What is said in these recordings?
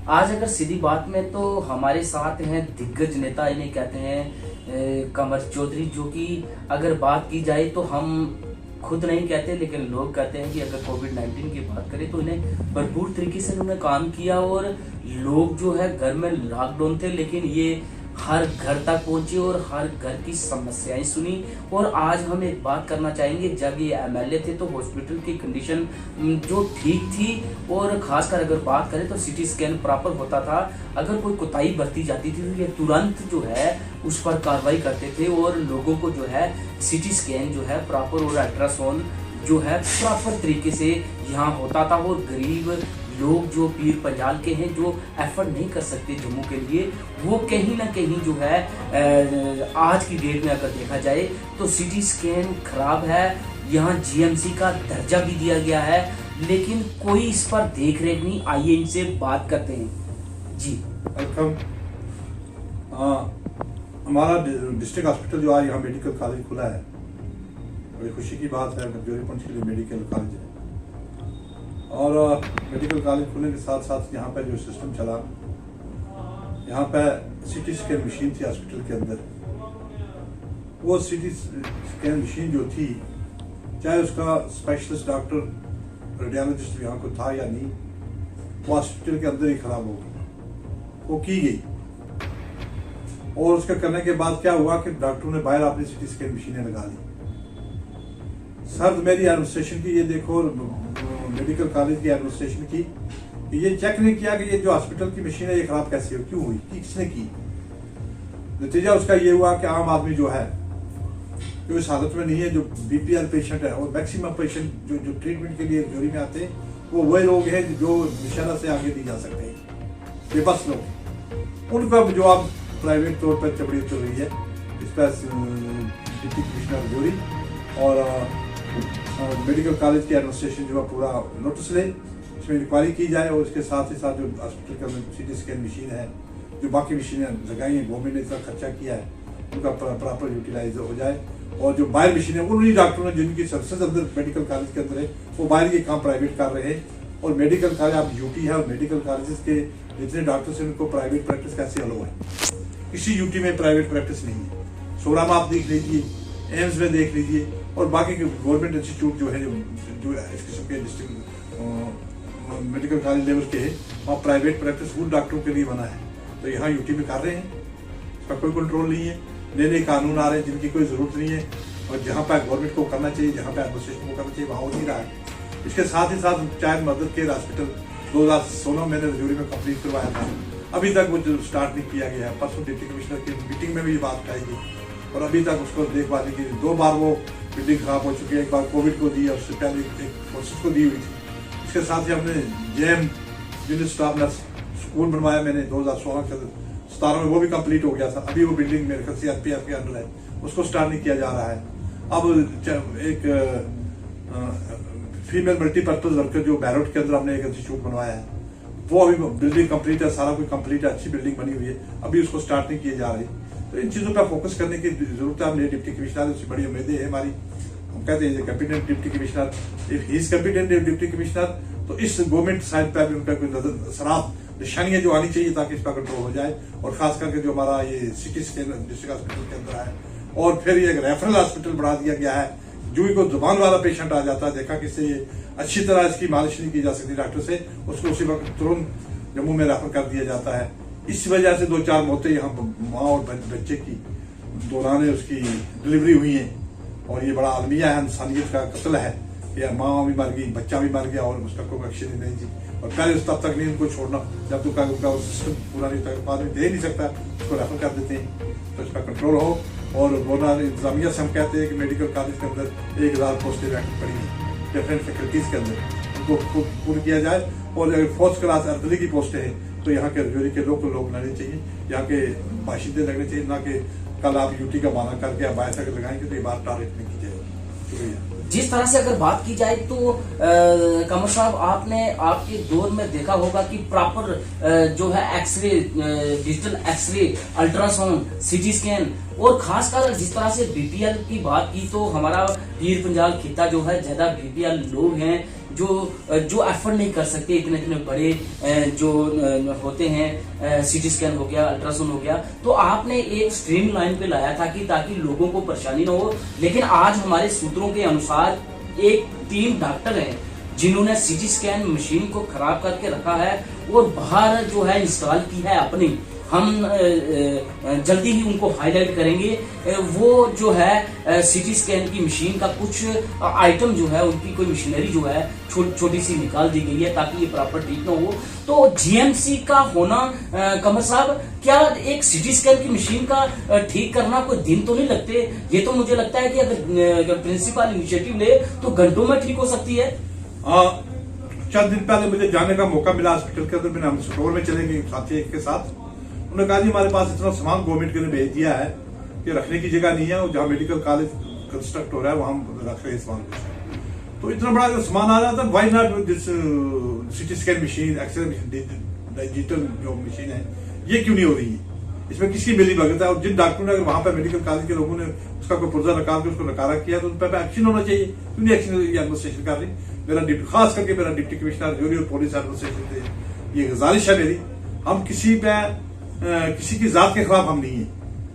आज अगर सीधी बात में तो हमारे साथ हैं दिग्गज नेता, इन्हें कहते हैं कमर चौधरी, जो कि अगर बात की जाए तो हम खुद नहीं कहते लेकिन लोग कहते हैं कि अगर कोविड-19 की बात करें तो इन्हें भरपूर तरीके से उन्होंने काम किया और लोग जो है घर में लॉकडाउन थे लेकिन ये हर घर तक पहुंचे और हर घर की समस्याएं सुनी। और आज हम एक बात करना चाहेंगे, जब ये एमएलए थे तो हॉस्पिटल की कंडीशन जो ठीक थी और खासकर अगर बात करें तो सीटी स्कैन प्रॉपर होता था। अगर कोई कोताही बरती जाती थी तो ये तुरंत जो है उस पर कार्रवाई करते थे और लोगों को जो है सीटी स्कैन जो है प्रॉपर और अल्ट्रासाउंड जो है प्रॉपर तरीके से यहाँ होता था। और गरीब लोग जो पीर पंजाल के हैं, जो एफर्ट नहीं कर सकते जम्मू के लिए, वो कहीं ना कहीं जो है आज की डेट में अगर देखा जाए तो सीटी स्कैन खराब है। यहाँ जीएमसी का दर्जा भी दिया गया है लेकिन कोई इस पर देख रेख नहीं। आइए इनसे बात करते हैं जी। वेलकम। हमारा डिस्ट्रिक्ट हॉस्पिटल जो आज यहाँ मेडिकल कॉलेज खुला है, बड़ी खुशी की बात है। पंच के लिए मेडिकल कॉलेज है और मेडिकल कॉलेज खुलने के साथ साथ यहाँ पे जो सिस्टम चला, यहाँ पे सीटी स्कैन मशीन थी हॉस्पिटल के अंदर। वो सीटी स्कैन मशीन जो थी, चाहे उसका स्पेशलिस्ट डॉक्टर रेडियोलॉजिस्ट यहाँ को था या नहीं, वो हॉस्पिटल के अंदर ही खराब हो गई। वो की गई और उसका करने के बाद क्या हुआ कि डॉक्टरों ने बाहर अपनी सीटी स्कैन मशीनें लगा ली। सर मेरी एडमिनिस्ट्रेशन की ये देखो, मेडिकल कॉलेज की एडमिनिस्ट्रेशन की, ये चेक नहीं किया कि ये जो हॉस्पिटल की मशीन है ये खराब कैसे हो, क्यों हुई, किसने की। नतीजा उसका ये हुआ कि आम आदमी जो है, जो इस हालत में नहीं है, जो बीपीएल पेशेंट है और मैक्सिमम पेशेंट जो ट्रीटमेंट के लिए जोरी में आते हैं, वो वही लोग हैं जो निशाना से आगे नहीं जा सकते, ये बस लोग। उनका जो अब प्राइवेट तौर पर चपड़ी चल रही है, इस पर डिप्टी कमिश्नर जोरी और मेडिकल कॉलेज की एडमिनिस्ट्रेशन जो है पूरा नोटिस ले, इसमें इंक्वायरी की जाए और इसके साथ ही साथ जो हॉस्पिटल का सीटी स्कैन मशीन है, जो बाकी मशीनें लगाई हैं, गवर्नमेंट ने इतना खर्चा किया है, उनका प्रॉपर यूटिलाइज हो जाए। और जो बाहर मशीनें, उन्हीं डॉक्टरों ने जिनकी सर्विसेज अंदर मेडिकल कॉलेज के अंदर है, वो बाहर ये काम प्राइवेट कर रहे हैं। और मेडिकल कॉलेज अब यूटी है और मेडिकल कॉलेज के जितने डॉक्टर्स हैं उनको प्राइवेट प्रैक्टिस कैसे अलो है। किसी यूटी में प्राइवेट प्रैक्टिस नहीं है। सोरा में आप देख लीजिए, एम्स में देख लीजिए और बाकी के गवर्नमेंट इंस्टीट्यूट जो है, जो इस किस्म के डिस्ट्रिक्ट मेडिकल कॉलेज लेवल के हैं, वहाँ प्राइवेट प्रैक्टिस उन डॉक्टरों के लिए बना है। तो यहाँ यूटी में कर रहे हैं, इसका कोई कंट्रोल नहीं है। नए नए कानून आ रहे हैं जिनकी कोई जरूरत नहीं है और जहाँ पर गवर्नमेंट को करना चाहिए, जहाँ पर एडमिनिस्ट्रेशन को करना चाहिए, वहाँ हो नहीं रहा है। इसके साथ ही साथ चाइल्ड मदर केयर हॉस्पिटल 2016 मैंने रजौरी में कंप्लीट करवाया था, अभी तक वो स्टार्ट नहीं किया गया है। परसों डिप्टी कमिश्नर की मीटिंग में भी ये बात उठाई गई और अभी तक उसको देखभाल की 2 बार वो बिल्डिंग खराब हो चुकी है। एक बार कोविड को दी और उससे पहले एक फोर्सेस को दी हुई थी। इसके साथ ही हमने JM unit staff nurse school बनवाया मैंने 2016-17 में, वो भी कंप्लीट हो गया था। अभी वो बिल्डिंग मेरे ख्याल सीआरपीएफ के अंडर है, उसको स्टार्ट नहीं किया जा रहा है। अब एक फीमेल मल्टीपर्पज वर्कर जो बैरोट के अंदर हमने एक इंस्टीट्यूट बनवाया है, वो अभी बिल्डिंग कंप्लीट है, सारा कुछ कंप्लीट है, अच्छी बिल्डिंग बनी हुई है, अभी उसको स्टार्ट नहीं किए जा रही। तो इन चीजों पर फोकस करने की जरूरत है। हमने डिप्टी कमिश्नर से बड़ी उम्मीदें है हमारी। हम कहते हैं competent deputy commissioner, if he is competent deputy commissioner, तो इस गवर्नमेंट साइड पर भी उनका कोई सराफ निशानियां जो आनी चाहिए ताकि इस पर कंट्रोल हो जाए। और खास करके जो हमारा ये सिटी स्कैन डिस्ट्रिक्ट हॉस्पिटल के अंदर है और फिर ये रेफरल हॉस्पिटल बढ़ा दिया गया है। जो को जुबान वाला पेशेंट आ जाता है, देखा कि इससे ये अच्छी तरह इसकी मालिश नहीं की जा सकती डॉक्टर से, उसको उसी वक्त तुरंत जम्मू में रेफर कर दिया जाता है। इस वजह से 2-4 मौतें यहाँ माँ और बच्चे की दौरान उसकी डिलीवरी हुई है और ये बड़ा अलमिया है, इंसानियत का कत्ल है कि माँ भी मर गई, बच्चा भी मर गया और उसका कोई एक्शन नहीं थी। और पहले तब तक नहीं उनको छोड़ना, जब तक उनका सिस्टम पूरा नहीं तक आदमी दे नहीं सकता, उसको रेफर कर देते हैं। तो इसका कंट्रोल हो। और बोला इंतजामिया से हम कहते हैं कि मेडिकल कॉलेज के अंदर 1000 पोस्टें वैकेंट पड़ी हैं डिफरेंट फैकल्टीज के अंदर, उनको पूरी किया जाए। और अगर 4th क्लास अर्दली की पोस्टें हैं तो यहाँ के रजौरी के लोकल लोग लगने चाहिए, यहाँ के बाशिंदे लगने चाहिए, ना कि कल आप यूटी का बहाना करके आप बाहर तक लगाएंगे तो ये बात टारगेट नहीं की जाएगी। शुक्रिया। जिस तरह से अगर बात की जाए तो कमर साहब, आपने आपके दौर में देखा होगा कि प्रॉपर जो है x ray, digital x ray, ultrasound, CT scan और खासकर जिस तरह से बीपीएल की बात की तो हमारा पीर पंजाल खिता जो है ज्यादा बीपीएल लोग हैं, जो जो एफर्ट नहीं कर सकते, इतने इतने बड़े जो होते हैं, सीटी स्कैन हो गया, अल्ट्रासाउंड हो गया, तो आपने एक स्ट्रीम लाइन पे लाया था कि ताकि लोगों को परेशानी ना हो। लेकिन आज हमारे सूत्रों के अनुसार एक टीम डॉक्टर हैं जिन्होंने सीटी स्कैन मशीन को खराब करके रखा है और बाहर जो है इंस्टॉल की है अपनी। हम जल्दी ही उनको हाईलाइट करेंगे। वो जो है सीटी स्कैन की मशीन का कुछ आइटम जो है, उनकी कोई मशीनरी जो है छोटी सी निकाल दी गई है ताकि ये प्रॉपर ठीक ना हो। तो जीएमसी का होना, कमर साहब, क्या एक सीटी स्कैन की मशीन का ठीक करना कोई दिन तो नहीं लगते? ये तो मुझे लगता है कि अगर प्रिंसिपल इनिशिएटिव ले तो घंटों में ठीक हो सकती है। चंद दिन पहले मुझे जाने का मौका मिला हॉस्पिटल के अंदर, मैंने हम स्टोर में चले गए साथी एक के साथ। उन्होंने कहा जी हमारे पास इतना सामान गवर्नमेंट ने भेज दिया है कि रखने की जगह नहीं है, और जहाँ मेडिकल कॉलेज कंस्ट्रक्ट हो रहा है वहां हम रख रहे हैं सामान को। तो इतना बड़ा अगर सामान आ रहा था, why not this CT scan machine, x ray machine, digital जो मशीन है, ये क्यों नहीं हो रही है? इसमें किसकी मिली भगत है? और जिन डॉक्टरों ने अगर वहां पर मेडिकल कॉलेज के लोगों ने उसका कोई पुर्जा निकाल के उसको नकारा किया तो उन पर एक्शन होना चाहिए। क्यों नहीं एक्शन एडमिनिस्ट्रेशन कर रही? मेरा खास करके मेरा डिप्टी कमिश्नर ज्यूरी और पुलिस एडमिनिस्ट्रेशन से ये गुजारिश है मेरी, हम किसी पे किसी की जात के खिलाफ हम नहीं है,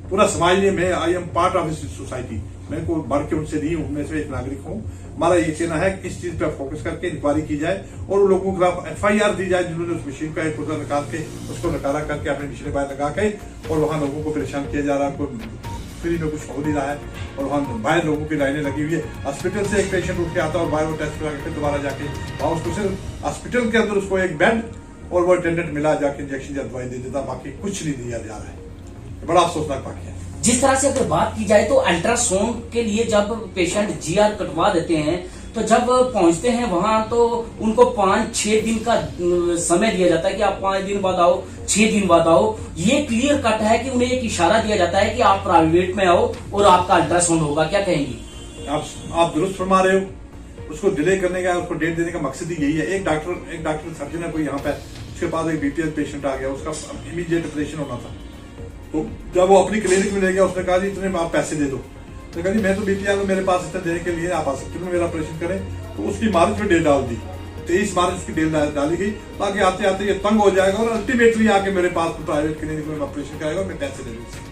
पूरा समाज में मैं I am part of this society, मैं को बढ़ के उनसे नहीं हूं, मैं से एक नागरिक हूं। हमारा ये कहना है कि इस चीज पे फोकस करके इंक्वायरी की जाए और उन लोगों के खिलाफ FIR दी जाए जिन्होंने उस मशीन का एक पुर्जा निकाल के उसको नकारा करके अपने मशीन बाहर लगा के और वहां लोगों को परेशान किया जा रहा है, कोई फ्री में कुछ हो नहीं रहा है और वहां बाहर लोगों की लाइनें लगी हुई है। हॉस्पिटल से एक पेशेंट उठ के आता है और बाहर वो टेस्ट करा के फिर दोबारा जाके वहां उसको सिर्फ हॉस्पिटल के अंदर उसको एक बेड और वो अटेंडेंट मिला जाके इंजेक्शन या दवाई दे देता, बाकी कुछ नहीं दिया जा रहा है। बड़ा अफसोसनाक वाकया है। जिस तरह से अगर बात की जाए तो अल्ट्रासाउंड के लिए जब पेशेंट GR कटवा देते हैं तो जब पहुंचते हैं वहां तो उनको 5-6 दिन का समय दिया जाता है कि आप 5 दिन बाद आओ, 6 दिन बाद आओ। ये क्लियर कट है कि उन्हें एक इशारा दिया जाता है कि आप प्राइवेट में आओ और आपका अल्ट्रासाउंड होगा। क्या कहेंगे? आप दुरुस्त फरमा रहे हो। उसको डिले करने का, उसको डेट देने का मकसद ही यही है। एक डॉक्टर सर्जन है कोई यहाँ पे, उसके पास एक BPL पेशेंट आ गया, उसका इमीडिएट ऑपरेशन होना था। तो जब वो अपनी क्लिनिक में ले गया, उसने कहा जी इतने आप पैसे दे दो। तो कहा जी मैं तो BPL मेरे पास इतने देने के लिए आप आ सकते हो, मेरा ऑपरेशन करें। तो उसकी मार्च में डेट डाल दी, 23 मार्च उसकी डेट डाली गई, ताकि आते आते ये तंग हो जाएगा और अल्टीमेटली आके मेरे पास प्राइवेट क्लिनिक में ऑपरेशन कराएगा और मैं पैसे दे दूंगा।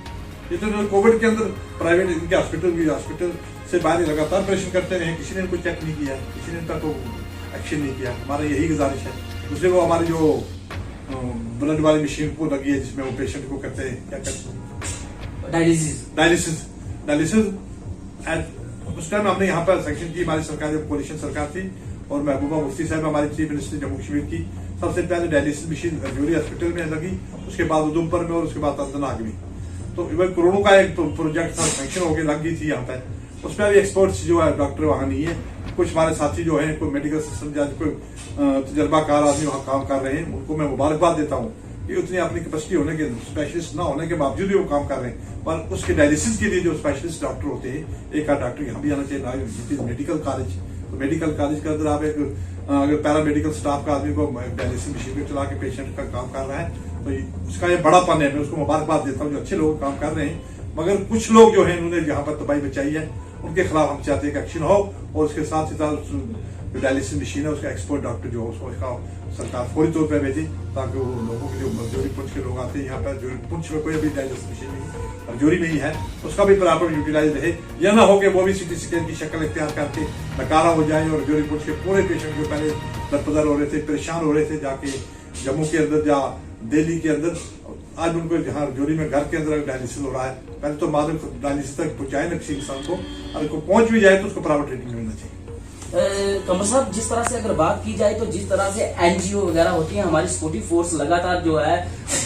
ये तो कोविड के अंदर प्राइवेट इनके हॉस्पिटल से बाहर लगातार ऑपरेशन करते रहे, किसी ने कोई चेक नहीं किया, किसी ने इनका कोई एक्शन नहीं किया। हमारा यही गुजारिश है। दूसरे को हमारी जो ब्लड वाली मशीन को लगी है जिसमें वो पेशेंट को करते हैं, क्या करते हैं, डायलिसिस। उस टाइम हमने यहाँ पर सेक्शन की, हमारी सरकार जब कोalition सरकार थी और महबूबा मुफ्ती साहब हमारी चीफ मिनिस्टर जम्मू कश्मीर की, सबसे पहले डायलिसिस मशीन रजौरी हॉस्पिटल में लगी, उसके बाद उधमपुर में और उसके बाद अनंतनाग में। तो करोड़ों का एक प्रोजेक्ट था, सैंक्शन होकर लग गई थी यहाँ पे। उसमें भी एक्सपर्ट्स जो है डॉक्टर वहां नहीं है। कुछ हमारे साथी जो है कोई मेडिकल सिस्टम या कोई तजर्बाकार आदमी वहां काम कर रहे हैं, उनको मैं मुबारकबाद देता हूँ कि उतनी अपनी कैपेसिटी होने के, स्पेशलिस्ट ना होने के बावजूद भी वो काम कर रहे हैं। पर उसके डायलिसिस के लिए जो स्पेशलिस्ट डॉक्टर होते हैं, एक आध डॉक्टर यहाँ भी आना चाहिए। मेडिकल कॉलेज, तो मेडिकल कॉलेज के अंदर आप एक अगर पैरामेडिकल स्टाफ का आदमी को डायलिसिस मशीन पे चला के पेशेंट का काम कर रहा है तो उसका ये बड़ापन है। मैं उसको मुबारकबाद देता हूँ जो अच्छे लोग काम कर रहे हैं। मगर कुछ लोग जो है उन्होंने यहाँ पर तबाही बचाई है, उनके खिलाफ हम चाहते हैं कि एक्शन हो और उसके साथ ही साथ जो डायलिसिस मशीन है उसका एक्सपर्ट डॉक्टर जो उसको सरकार फौरी तौर पर भेजे, ताकि वो लोगों के जो रजौरी पुंछ के लोग आते हैं यहाँ पर, जो पुंछ में कोई अभी डायलिसिस मशीन नहीं, रजौरी में ही है, उसका भी प्रॉपर यूटिलाइज रहे। यह ना हो कि वो भी सीटी स्कैन की शक्ल इख्तियार करके नकारा हो जाए और रजौरी पुंछ के पूरे पेशेंट जो पहले दरपदर हो रहे थे, परेशान हो रहे थे जाके जम्मू के अंदर या दिल्ली के अंदर, आज उनको जहाँ रजौरी में घर के अंदर डायलिसिस हो रहा है। पहले तो मादक डायलिसिस तक पहुंचाए ना किसी इंसान को, अगर कोई पहुंच भी जाए तो उसको प्रॉपर ट्रीटमेंट मिलना चाहिए। कमर साहब, जिस तरह से अगर बात की जाए तो जिस तरह से NGO वगैरह होती है, हमारी सिक्योरिटी फोर्स लगातार जो है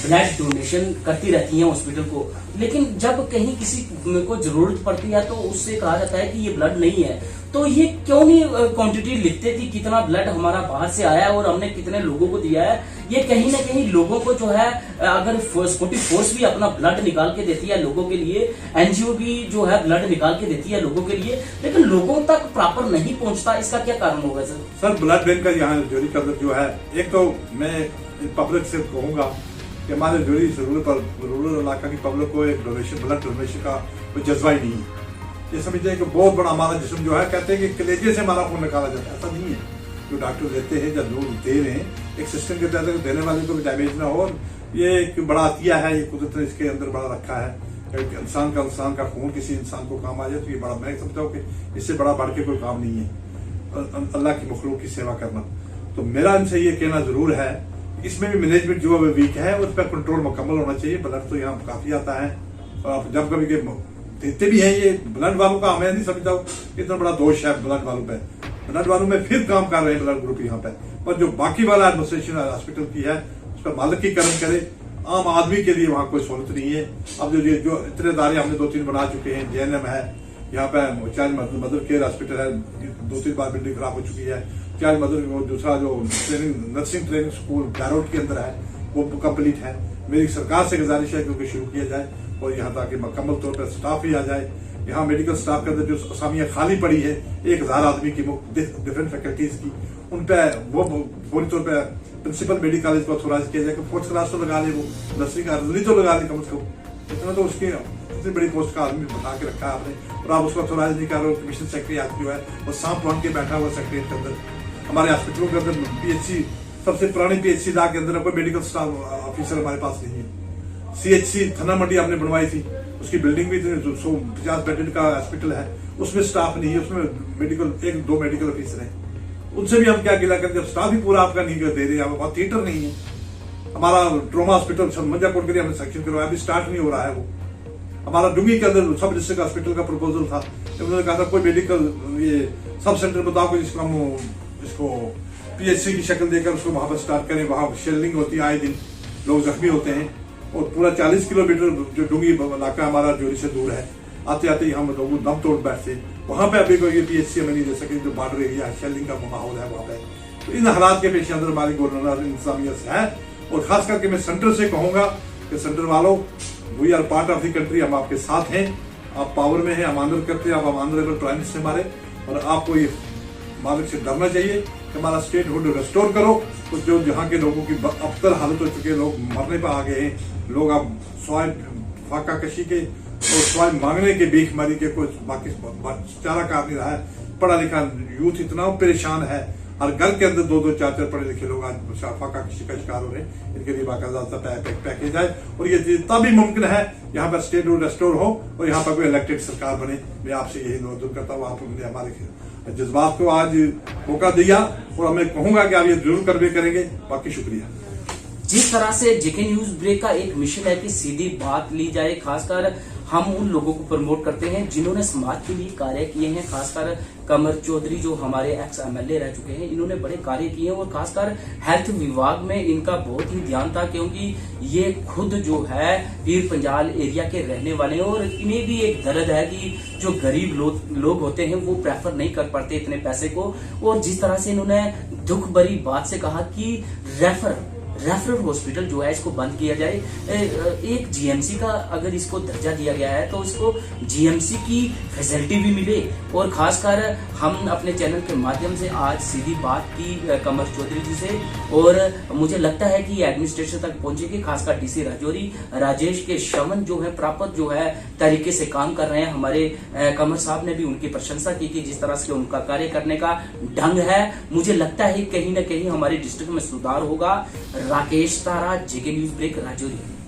ब्लड डोनेशन करती रहती है हॉस्पिटल को, लेकिन जब कहीं किसी को जरूरत पड़ती है तो उससे कहा जाता है कि ये ब्लड नहीं है। तो ये क्यों नहीं क्वांटिटी लिखते कि कितना ब्लड हमारा बाहर से आया है और हमने कितने लोगों को दिया है? ये कहीं ना कहीं लोगों को जो है, अगर सिक्योरिटी फोर्स भी अपना ब्लड निकाल के देती है लोगों के लिए, NGO भी जो है ब्लड निकाल के देती है लोगों के लिए, लेकिन लोगों तक प्रॉपर नहीं पहुंचता, इसका क्या कारण होगा सर? सर, ब्लड बैंक का यहाँ रजौरी का जो है, एक तो मैं पब्लिक से कहूंगा कि हमारे रूरल इलाका की पब्लिक को एक डोनेशन, ब्लड डोनेशन का कोई जज्बा ही नहीं है। ये समझते हैं कि बहुत बड़ा हमारा जिस्म जो है, कहते हैं कि कलेजे से हमारा खून निकाला जाता है, ऐसा नहीं है। जो डॉक्टर देते हैं, जब लोग दे रहे हैं एक सिस्टम के तहत देने वाले को भी डैमेज ना हो। ये एक बड़ा अतिया है, ये कुदरत ने इसके अंदर बड़ा रखा है। इंसान का खून किसी इंसान को काम आ जाए तो ये बड़ा, मैं समझता हूँ कि इससे बड़ा बढ़ के कोई काम नहीं है अल्लाह की मखलूक की सेवा करना। तो मेरा इनसे ये कहना जरूर है, इसमें भी मैनेजमेंट जो है वीक है, उस पर कंट्रोल मुकम्मल होना चाहिए। ब्लड तो यहाँ काफी आता है, और आप जब कभी देते भी हैं, ये ब्लड वालों का हमें नहीं समझता हूँ इतना बड़ा दोष है ब्लड वालों पे। ब्लड वालों में फिर काम कर रहे हैं ब्लड ग्रुप यहाँ पे, पर जो बाकी वाला एडमिनिस्ट्रेशन हॉस्पिटल की है उस पर मालिकीकरण करे। आम आदमी के लिए वहाँ कोई सहूलत नहीं है। अब जो इतने इदारे हमने 2-3 बना चुके हैं, JNM है यहाँ पे, चाइल्ड मदर केयर हॉस्पिटल है, 2-3 बार बिल्डिंग खराब हो चुकी है। चाइल्ड मदर, दूसरा जो नर्सिंग ट्रेनिंग स्कूल बैरोड के अंदर है वो कंप्लीट है। मेरी सरकार से गुजारिश है कि उनको शुरू किया जाए और यहाँ ताकि मुकम्मल तौर पर स्टाफ भी आ जाए। यहाँ मेडिकल स्टाफ के अंदर जो असामियां खाली पड़ी है 1000 आदमी की डिफरेंट फैकल्टीज की, उन पर वो पूरी तौर पर प्रिंसिपल मेडिकल कॉलेज को ऑथोराइज किया जाए कि 4th क्लास तो लगा ले, वो नर्सिंग का अर्जली तो लगा ले कम से कम। इतना तो उसकी इतनी बड़ी पोस्ट का आदमी बता के रखा है आपने, और आप उसको ऑथोराइज नहीं कर रहे हो। कमीशन सेक्रेटरी आदमी जो है वो सांप बन के बैठा हुआ सेक्रेटरी के अंदर। हमारे हॉस्पिटलों के अंदर PHC, सबसे पुरानी PHC के अंदर कोई मेडिकल स्टाफ ऑफिसर हमारे पास नहीं है। CHC थना मंडी हमने बनवाई थी, उसकी बिल्डिंग भी 150 बेडेड का हॉस्पिटल है, उसमें स्टाफ नहीं है, उसमें मेडिकल 1-2 मेडिकल ऑफिसर हैं। उनसे भी हम क्या गिला करें जब स्टाफ ही पूरा आपका नहीं दे रहे, वहां थिएटर नहीं है। हमारा ट्रोमा हॉस्पिटल मंजाकोट के लिए हमने सेक्शन करवाया, अभी स्टार्ट नहीं हो रहा है वो। हमारा डुंगी के अंदर सब डिस्ट्रिक्ट हॉस्पिटल का प्रपोजल था, उन्होंने कहा था कोई मेडिकल ये सब सेंटर बताओ जिसको हम इसको PHC की शक्ल देकर उसको वहां पर स्टार्ट करें। वहां शेलिंग होती है, आए दिन लोग जख्मी होते हैं, और पूरा 40 किलोमीटर जो डुंगी इलाका हमारा जोरी से दूर है, आते आते ही हम लोग दम तोड़ बैठते। वहां पे अभी कोई PHC हमें नहीं दे सके, जो बॉर्डर एरिया है, शेलिंग का माहौल है वहां पे। तो इन हालात के पेश अंदर हमारी गवर्नर इंतजामिया है, और खास करके मैं सेंटर से कहूंगा कि सेंटर वालों, we are part of the country, हम आपके साथ हैं, आप पावर में हैं, हम आंदोलन करते हैं, आप ऑनरेबल प्राइम मिनिस्टर हमारे, और आपको ये मालिक से डरना चाहिए कि हमारा स्टेट हुड रेस्टोर करो। तो जो जहाँ के लोगों की अबतर हालत हो चुकी है, लोग मरने पर आ गए हैं, लोग अब स्वाय फाका कशी के और स्वाय मांगने के भीख मारी के कुछ बाकी चारा कार नहीं रहा है। पढ़ा लिखा यूथ इतना परेशान है, हर घर के अंदर 2-2, 4-4 पढ़े लिखे लोग आज फाका कशी का शिकार हो रहे हैं। इनके लिए बाकायदा पैकेज आए, और ये जितना भी मुमकिन है यहाँ पर स्टेट रूल रेस्टोर हो और यहाँ पर कोई इलेक्टेड सरकार बने। मैं आपसे यही अनुरोध करता हूँ, आपने हमारे जज्बात को आज मौका दिया, और मैं कहूंगा कि आप ये जरूर करवे करेंगे। बाकी शुक्रिया। जिस तरह से जेके न्यूज ब्रेक का एक मिशन है कि सीधी बात ली जाए, खासकर हम उन लोगों को प्रमोट करते हैं जिन्होंने समाज के लिए कार्य किए हैं। खासकर कमर चौधरी जो हमारे एक्स MLA रह चुके हैं, इन्होंने बड़े कार्य किए हैं, और खासकर हेल्थ विभाग में इनका बहुत ही ध्यान था, क्योंकि ये खुद जो है पीर पंजाल एरिया के रहने वाले हैं, और इन्हें भी एक दर्द है कि जो गरीब लोग होते हैं वो प्रेफर नहीं कर पाते इतने पैसे को। और जिस तरह से इन्होंने दुख भरी बात से कहा कि रेफरल हॉस्पिटल जो है इसको बंद किया जाए। एक GMC का अगर इसको दर्जा दिया गया है तो इसको GMC की फैसिलिटी भी मिले। और खासकर हम अपने चैनल के माध्यम से आज सीधी बात की कमर चौधरी जी से, और मुझे लगता है कि एडमिनिस्ट्रेशन तक पहुंचेगी। खासकर DC राजौरी राजेश के श्रवण जो है प्राप्त जो है तरीके से काम कर रहे हैं। हमारे कमर साहब ने भी उनकी प्रशंसा की कि जिस तरह से उनका कार्य करने का ढंग है, मुझे लगता है कहीं ना कहीं हमारे डिस्ट्रिक्ट में सुधार होगा। राकेश तारा, जेके न्यूज ब्रेक, राजौरी।